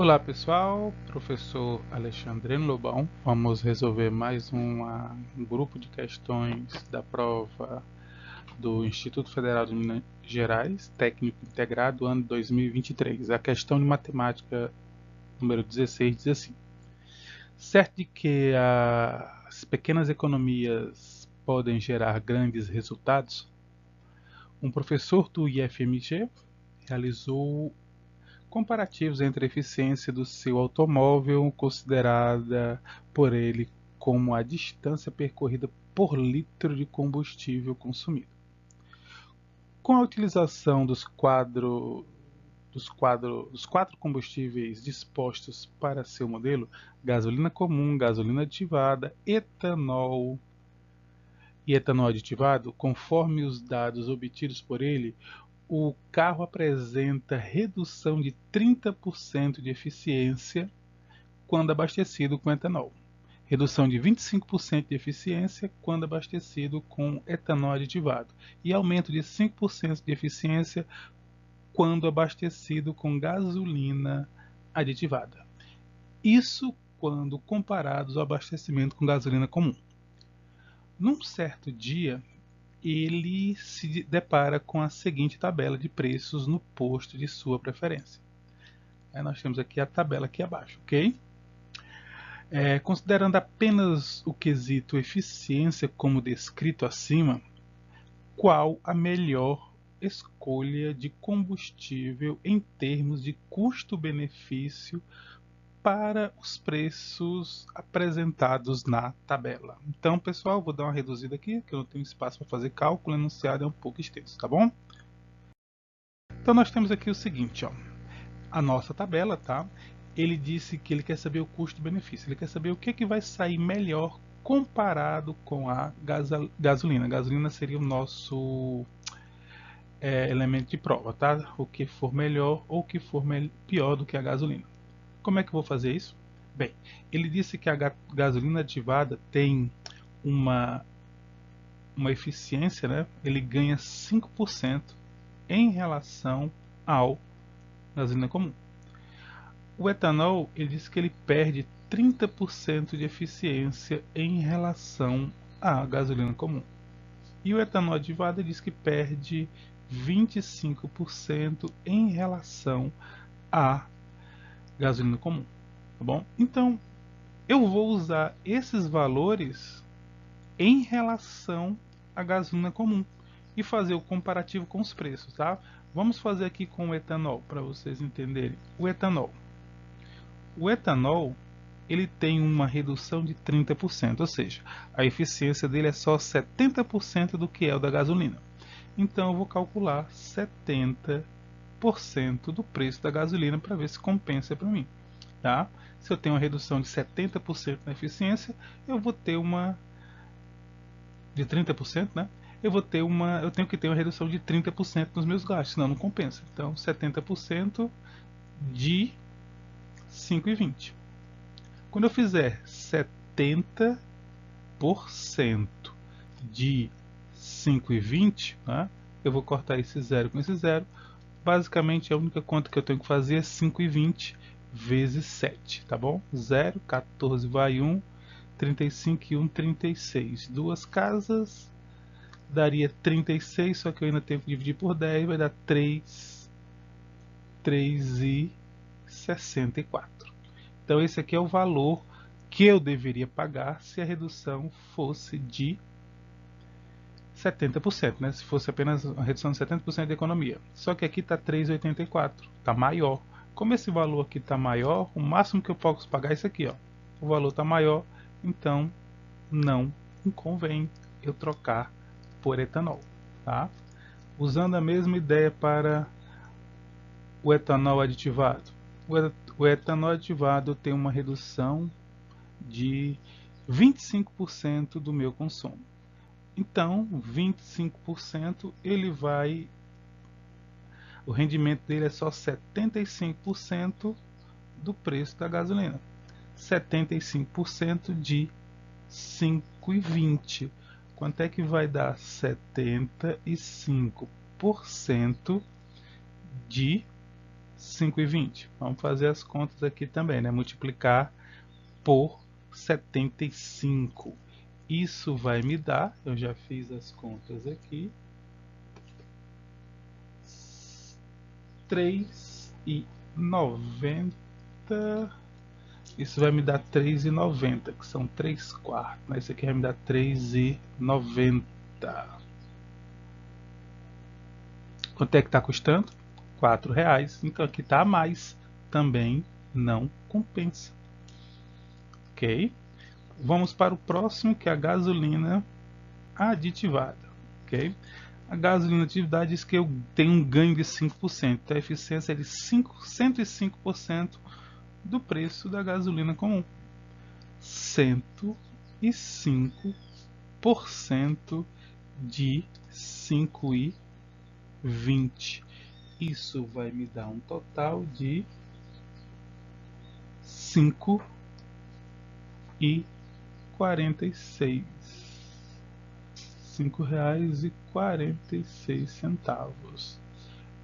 Olá pessoal, professor Alexandrino Lobão. Vamos resolver mais um grupo de questões da prova do Instituto Federal de Minas Gerais, Técnico Integrado, ano 2023. A questão de matemática número 16 diz assim: certo de que as pequenas economias podem gerar grandes resultados, um professor do IFMG realizou comparativos entre a eficiência do seu automóvel, considerada por ele como a distância percorrida por litro de combustível consumido. Com a utilização dos quatro combustíveis dispostos para seu modelo, gasolina comum, gasolina aditivada, etanol e etanol aditivado, conforme os dados obtidos por ele, o carro apresenta redução de 30% de eficiência quando abastecido com etanol, redução de 25% de eficiência quando abastecido com etanol aditivado e aumento de 5% de eficiência quando abastecido com gasolina aditivada. Isso quando comparados ao abastecimento com gasolina comum. Num certo dia, ele se depara com a seguinte tabela de preços no posto de sua preferência. Aí nós temos aqui a tabela aqui abaixo, ok? Considerando apenas o quesito eficiência como descrito acima, qual a melhor escolha de combustível em termos de custo-benefício para os preços apresentados na tabela? Então, pessoal, vou dar uma reduzida aqui, que eu não tenho espaço para fazer cálculo, o enunciado é um pouco extenso, tá bom? Então, nós temos aqui o seguinte, ó, a nossa tabela, tá? Ele disse que ele quer saber o custo-benefício, ele quer saber o que vai sair melhor comparado com a gasolina. A gasolina seria o nosso elemento de prova, tá? O que for melhor ou o que for pior do que a gasolina. Como é que eu vou fazer isso? Bem, ele disse que a gasolina aditivada tem uma eficiência, né? Ele ganha 5% em relação ao gasolina comum. O etanol, ele diz que ele perde 30% de eficiência em relação à gasolina comum. E o etanol aditivado diz que perde 25% em relação à gasolina comum. Tá bom? Então, eu vou usar esses valores em relação à gasolina comum e fazer o comparativo com os preços, tá? Vamos fazer aqui com o etanol, para vocês entenderem. O etanol ele tem uma redução de 30%, ou seja, a eficiência dele é só 70% do que é o da gasolina. Então eu vou calcular 70% do preço da gasolina para ver se compensa para mim. Tá? Se eu tenho uma redução de 70% na eficiência, eu vou ter uma de 30%, né? Eu tenho que ter uma redução de 30% nos meus gastos, senão não compensa. Então, 70% de 5,20. Quando eu fizer 70% de 5,20, né, eu vou cortar esse zero com esse zero. Basicamente, a única conta que eu tenho que fazer é 5,20 vezes 7, tá bom? 0, 14 vai 1, 35 e 1, 36. Duas casas, daria 36, só que eu ainda tenho que dividir por 10, vai dar 3,64. Então esse aqui é o valor que eu deveria pagar se a redução fosse de 70%, né? Se fosse apenas uma redução de 70% de economia. Só que aqui está 3,84, está maior. Como esse valor aqui está maior, o máximo que eu posso pagar é isso aqui, ó. O valor está maior, então não convém eu trocar por etanol, tá? Usando a mesma ideia para o etanol aditivado. O etanol aditivado tem uma redução de 25% do meu consumo. Então, 25% o rendimento dele é só 75% do preço da gasolina. 75% de 5,20. Quanto é que vai dar 75% de 5,20. Vamos fazer as contas aqui também, né? Multiplicar por 75. Isso vai me dar, eu já fiz as contas aqui, 3,90. Isso vai me dar 3,90, que são 3/4. Mas isso aqui vai me dar 3,90. Quanto é que está custando? R$4. Então aqui está a mais. Também não compensa. Ok? Vamos para o próximo, que é a gasolina aditivada. Ok? A gasolina aditivada diz que eu tenho um ganho de 5%. Então a eficiência é de 105% do preço da gasolina comum. 105% de 5,20. Isso vai me dar um total de R$5,46. R$5,46.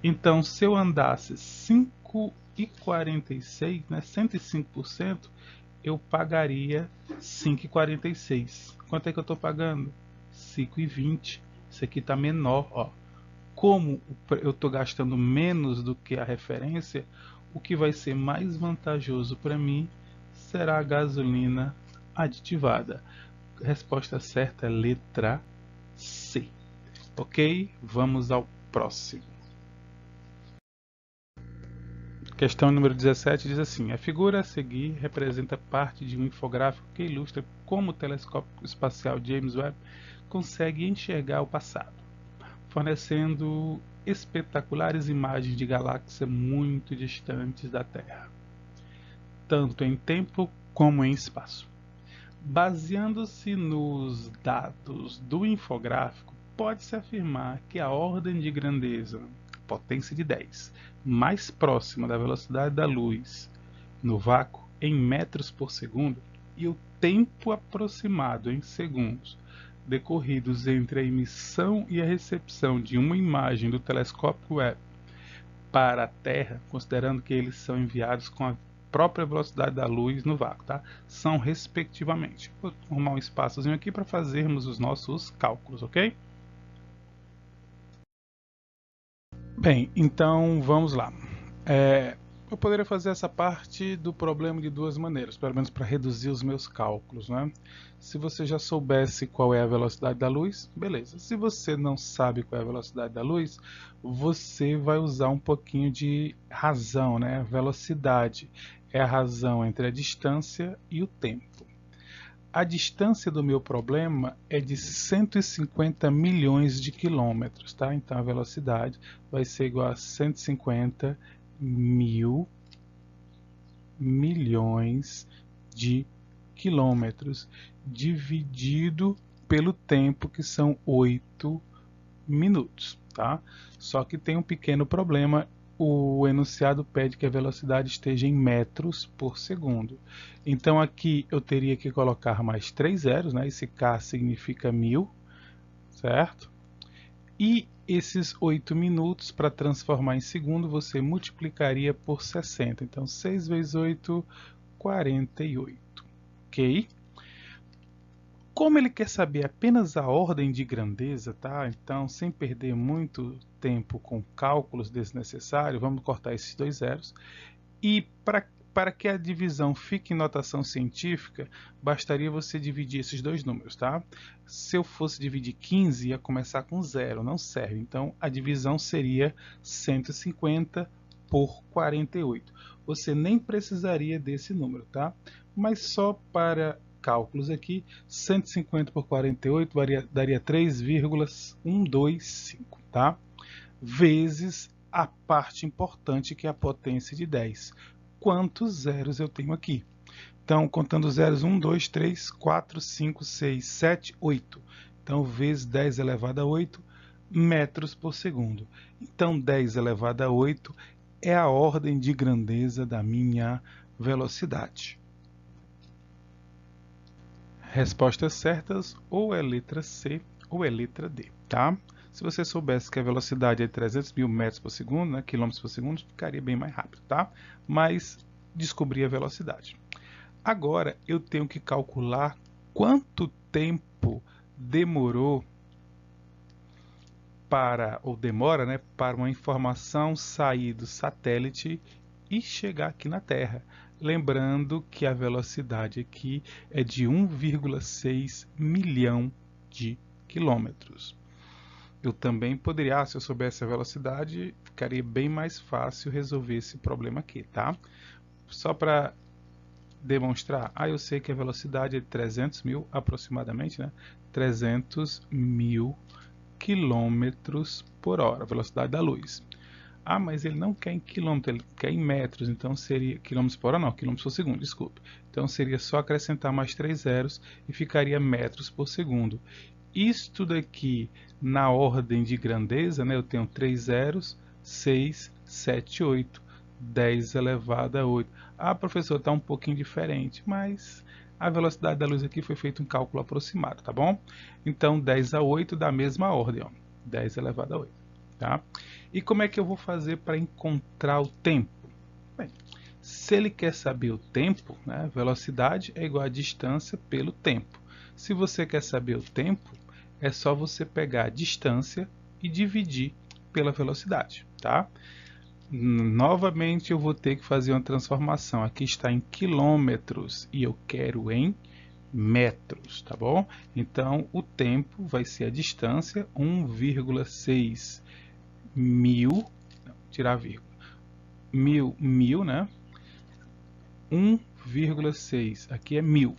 Então, se eu andasse 5,46, né, 105%, eu pagaria 5,46. Quanto é que eu estou pagando? 5,20. Isso aqui está menor, ó. Como eu estou gastando menos do que a referência, o que vai ser mais vantajoso para mim será a gasolina aditivada. A resposta certa é letra C. Ok? Vamos ao próximo. Questão número 17 diz assim: a figura a seguir representa parte de um infográfico que ilustra como o telescópio espacial James Webb consegue enxergar o passado, fornecendo espetaculares imagens de galáxias muito distantes da Terra, tanto em tempo como em espaço. Baseando-se nos dados do infográfico, pode-se afirmar que a ordem de grandeza, potência de 10, mais próxima da velocidade da luz no vácuo em metros por segundo e o tempo aproximado em segundos decorridos entre a emissão e a recepção de uma imagem do telescópio Webb para a Terra, considerando que eles são enviados com a própria velocidade da luz no vácuo, tá? São respectivamente. Vou arrumar um espaçozinho aqui para fazermos os nossos cálculos, ok? Bem, então vamos lá. Eu poderia fazer essa parte do problema de duas maneiras, pelo menos para reduzir os meus cálculos, né? Se você já soubesse qual é a velocidade da luz, beleza. Se você não sabe qual é a velocidade da luz, você vai usar um pouquinho de razão, né? Velocidade é a razão entre a distância e o tempo. A distância do meu problema é de 150 milhões de quilômetros, tá? Então a velocidade vai ser igual a 150 mil milhões de quilômetros dividido pelo tempo, que são 8 minutos, tá? Só que tem um pequeno problema. O enunciado pede que a velocidade esteja em metros por segundo. Então aqui eu teria que colocar mais 3 zeros, né? Esse K significa 1000, certo? E esses 8 minutos, para transformar em segundo, você multiplicaria por 60. Então 6 vezes 8, 48. Ok? Como ele quer saber apenas a ordem de grandeza, tá? Então, sem perder muito tempo com cálculos desnecessários, vamos cortar esses 2 zeros. E para que a divisão fique em notação científica, bastaria você dividir esses dois números, tá? Se eu fosse dividir 15, ia começar com 0, não serve. Então, a divisão seria 150 por 48. Você nem precisaria desse número, tá? Mas só para cálculos aqui, 150 por 48 daria 3,125, tá? Vezes a parte importante, que é a potência de 10. Quantos zeros eu tenho aqui? Então, contando zeros, 1, 2, 3, 4, 5, 6, 7, 8. Então, vezes 10 elevado a 8 metros por segundo. Então, 10 elevado a 8 é a ordem de grandeza da minha velocidade. Respostas certas: ou é letra C ou é letra D, tá? Se você soubesse que a velocidade é de 300 mil metros por segundo, né, quilômetros por segundo, ficaria bem mais rápido, tá? Mas descobri a velocidade. Agora eu tenho que calcular quanto tempo demorou demora, né, para uma informação sair do satélite e chegar aqui na Terra. Lembrando que a velocidade aqui é de 1,6 milhão de quilômetros. Eu também poderia, se eu soubesse a velocidade, ficaria bem mais fácil resolver esse problema aqui, tá? Só para demonstrar, eu sei que a velocidade é de 300 mil, aproximadamente, né? 300 mil quilômetros por hora, a velocidade da luz. Mas ele não quer em quilômetros, ele quer em metros, então seria quilômetros por hora, não, quilômetros por segundo, desculpe. Então seria só acrescentar mais 3 zeros e ficaria metros por segundo. Isto daqui na ordem de grandeza, né, eu tenho 3 zeros, 6, 7, 8, 10 elevado a 8. Professor, está um pouquinho diferente, mas a velocidade da luz aqui foi feito um cálculo aproximado, tá bom? Então 10 a 8 da mesma ordem, ó, 10 elevado a 8. Tá? E como é que eu vou fazer para encontrar o tempo? Bem, se ele quer saber o tempo, né, velocidade é igual a distância pelo tempo. Se você quer saber o tempo, é só você pegar a distância e dividir pela velocidade. Tá? Novamente eu vou ter que fazer uma transformação. Aqui está em quilômetros e eu quero em metros, tá bom? Então o tempo vai ser a distância 1,6 mil, tirar a vírgula, mil, né? 1,6, aqui é mil,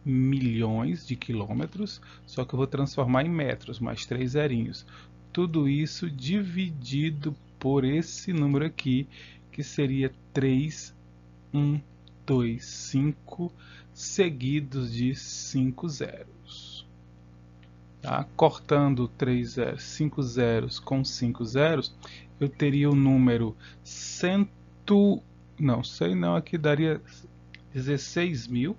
milhões de quilômetros, só que eu vou transformar em metros, mais 3 zerinhos. Tudo isso dividido por esse número aqui, que seria 3,125, seguidos de 5 zeros. Tá? Cortando 5 zeros com 5 zeros, eu teria o número aqui daria 16 mil.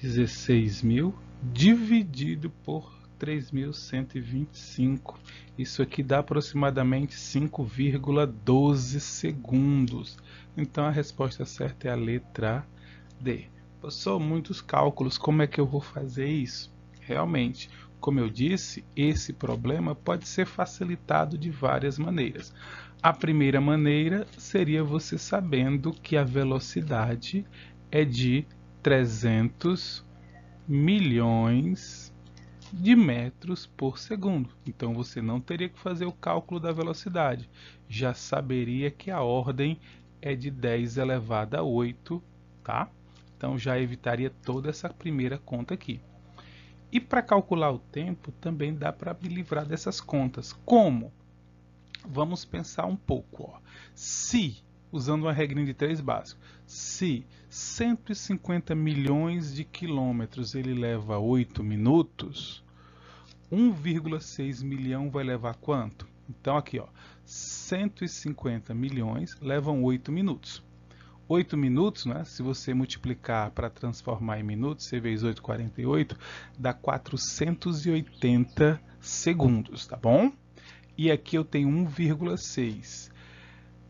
16 mil dividido por 3.125. Isso aqui dá aproximadamente 5,12 segundos. Então a resposta certa é a letra D. São muitos cálculos, como é que eu vou fazer isso? Realmente, como eu disse, esse problema pode ser facilitado de várias maneiras. A primeira maneira seria você sabendo que a velocidade é de 300 milhões de metros por segundo. Então você não teria que fazer o cálculo da velocidade. Já saberia que a ordem é de 10 elevado a 8, tá? Então já evitaria toda essa primeira conta aqui. E para calcular o tempo também dá para me livrar dessas contas. Como? Vamos pensar um pouco. Ó. Se, usando uma regrinha de 3 básico, se 150 milhões de quilômetros ele leva 8 minutos, 1,6 milhão vai levar quanto? Então aqui, ó, 150 milhões levam 8 minutos. 8 minutos, né? Se você multiplicar para transformar em minutos, 6 vezes 8, 48, dá 480 segundos, tá bom? E aqui eu tenho 1,6.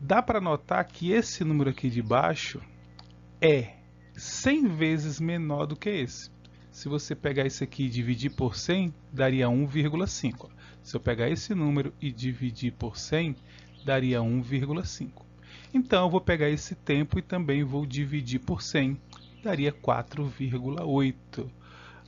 Dá para notar que esse número aqui de baixo é 100 vezes menor do que esse. Se você pegar esse aqui e dividir por 100, daria 1,5. Se eu pegar esse número e dividir por 100, daria 1,5. Então eu vou pegar esse tempo e também vou dividir por 100, daria 4,8.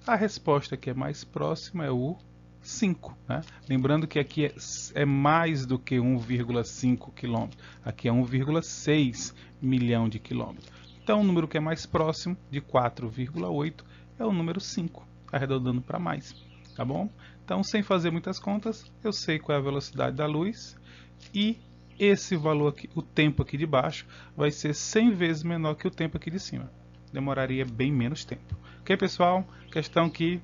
A resposta que é mais próxima é o 5. Né? Lembrando que aqui é mais do que 1,5 km, aqui é 1,6 milhão de quilômetros. Então o número que é mais próximo de 4,8 é o número 5, arredondando para mais. Tá bom? Então, sem fazer muitas contas, eu sei qual é a velocidade da luz e esse valor aqui, o tempo aqui de baixo, vai ser 100 vezes menor que o tempo aqui de cima. Demoraria bem menos tempo. Ok, pessoal? Questão que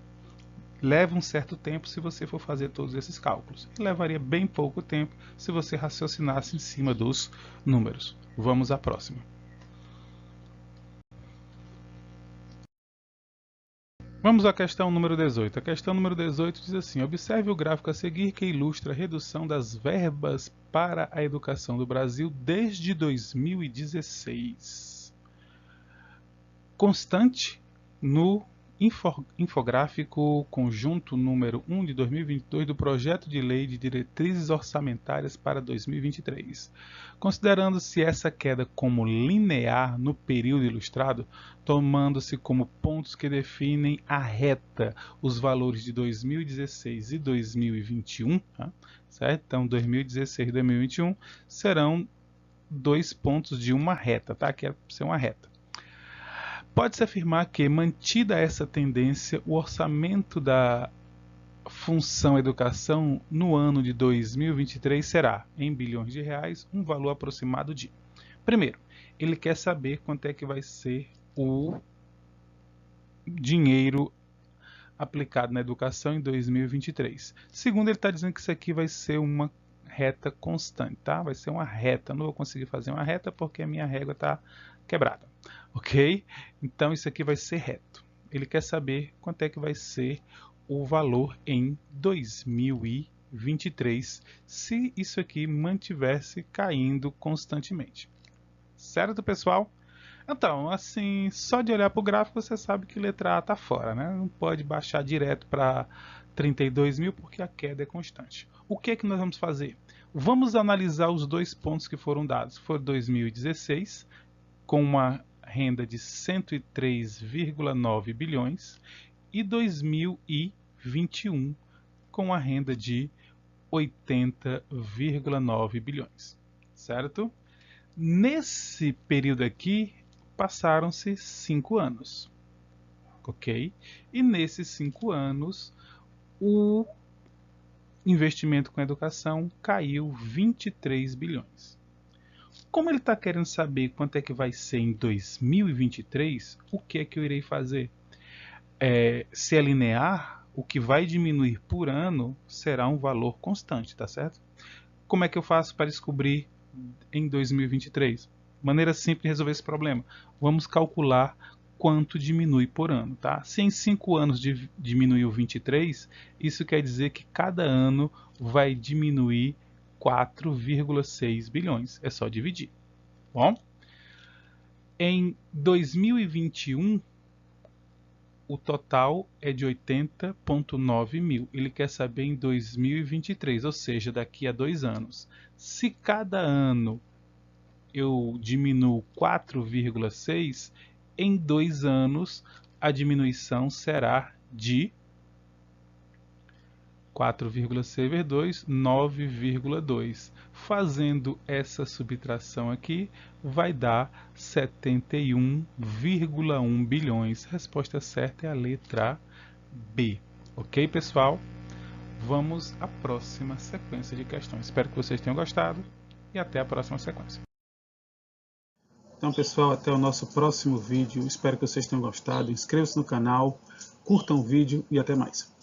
leva um certo tempo se você for fazer todos esses cálculos. E levaria bem pouco tempo se você raciocinasse em cima dos números. Vamos à próxima. Vamos à questão número 18. A questão número 18 diz assim: observe o gráfico a seguir que ilustra a redução das verbas para a educação do Brasil desde 2016. Constante no infográfico conjunto número 1 de 2022 do Projeto de Lei de Diretrizes Orçamentárias para 2023. Considerando-se essa queda como linear no período ilustrado, tomando-se como pontos que definem a reta os valores de 2016 e 2021, tá? Certo? Então 2016 e 2021 serão 2 pontos de uma reta, tá? Que é ser uma reta. Pode-se afirmar que, mantida essa tendência, o orçamento da função educação no ano de 2023 será, em bilhões de reais, um valor aproximado de... Primeiro, ele quer saber quanto é que vai ser o dinheiro aplicado na educação em 2023. Segundo, ele está dizendo que isso aqui vai ser uma reta constante, tá? Vai ser uma reta. Não vou conseguir fazer uma reta porque a minha régua está quebrada, ok? Então isso aqui vai ser reto. Ele quer saber quanto é que vai ser o valor em 2023 se isso aqui mantivesse caindo constantemente. Certo, pessoal? Então, assim, só de olhar para o gráfico você sabe que letra A está fora, né? Não pode baixar direto para 32 mil porque a queda é constante. O que é que nós vamos fazer? Vamos analisar os dois pontos que foram dados. Foi 2016, com uma renda de 103,9 bilhões, e 2021, com a renda de 80,9 bilhões. Certo? Nesse período aqui, passaram-se 5 anos, ok? E nesses 5 anos, o investimento com educação caiu 23 bilhões. Como ele está querendo saber quanto é que vai ser em 2023, o que é que eu irei fazer? Se é linear, o que vai diminuir por ano será um valor constante, tá certo? Como é que eu faço para descobrir em 2023? Maneira simples de resolver esse problema. Vamos calcular quanto diminui por ano, tá? Se em 5 anos diminuiu 23, isso quer dizer que cada ano vai diminuir 4,6 bilhões. É só dividir. Bom, em 2021, o total é de 80,9 mil. Ele quer saber em 2023, ou seja, daqui a 2 anos. Se cada ano eu diminuo 4,6, em 2 anos a diminuição será de 4,6 vezes 2, 9,2. Fazendo essa subtração aqui, vai dar 71,1 bilhões. Resposta certa é a letra B. Ok, pessoal? Vamos à próxima sequência de questões. Espero que vocês tenham gostado e até a próxima sequência. Então, pessoal, até o nosso próximo vídeo. Espero que vocês tenham gostado. Inscrevam-se no canal, curtam o vídeo e até mais.